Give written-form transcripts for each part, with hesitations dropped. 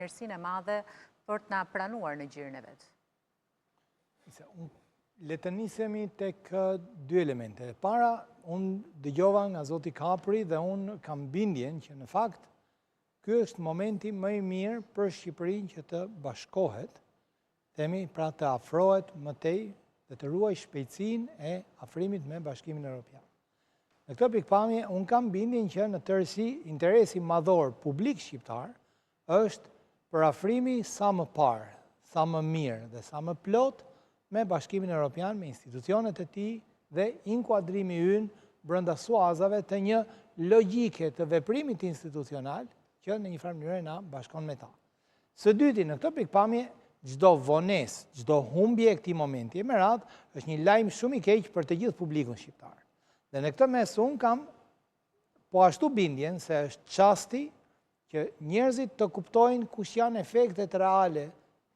mirësinë e madhe për të na pranuar në gjirin e vetë. Le të nisemi tek dy elemente. E para, unë dëgjova nga Zoti Kapri dhe unë kam bindjen që në fakt ky është momenti më i mirë për Shqipërinë që të bashkohet, themi pra të afrohet më tej dhe të ruaj shpejtësinë e afrimit me Bashkimin Evropian. Në këtë pikpamje, unë kam bindjen që në tërësi interesi madhor publik shqiptar është për afrimi sa më parë, sa më mirë dhe sa më plot me Bashkimin Evropian, me institucionet e tij dhe inkuadrimi ynë brenda suazave të një logjike të veprimit institucional që në një farë mënyrë na bashkon me ta. Së dyti, në këtë pikpamje, çdo vonesë, çdo humbje e këtij momenti e me radhë është një lajm shumë i keq për të gjithë publikun shqiptar. Dhe në këtë mes unë kam po ashtu bindjen se është çasti që njerëzit të kuptojnë kush janë efektet reale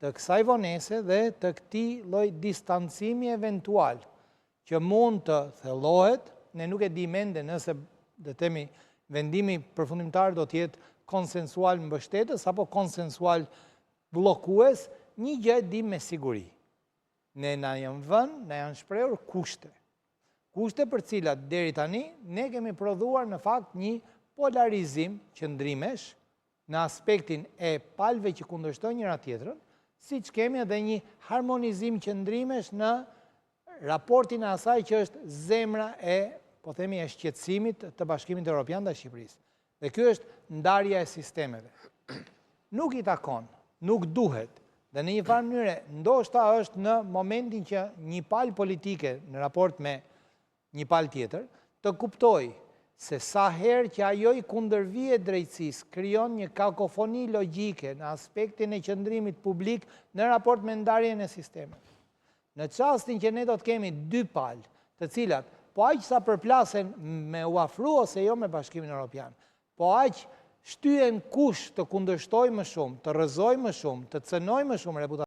të kësaj vonese dhe të këtij lloj distancimi eventual që mund të thellohet, ne nuk e di mende nëse do të themi vendimi përfundimtar do të jetë konsensual mbështetës apo konsensual bllokues, një gjë e dim me siguri. Ne na janë vënë, na janë shprehur kushte. Kushte për cilat deri tani ne kemi prodhuar në fakt një polarizim qëndrimesh në aspektin e palëve që kundërshtojnë njëra tjetrën, siç kemi edhe një harmonizim qëndrimesh në raportin e asaj që është zemra e, po themi, e shqetësimit të Bashkimit Evropian dhe Shqipërisë. Dhe kjo është ndarja e sistemeve. Nuk i takon, nuk duhet, dhe në një farë mënyrë ndoshta është në momentin që një palë politike në raport me një palë tjetër, të kuptoj se sa herë që ajo i kundërvihet drejtësisë krijon një kakofoni logjike në aspektin e qëndrimit publik në raport me ndarjen e sistemeve. Në çastin që ne do të kemi dy palë, të cilat po aq sa përplasen me u afru ose jo me Bashkimin Evropian, po aq shtyhen kush të kundërshtojë më shumë, të rrëzojë më shumë, të cënojë më shumë reputacionin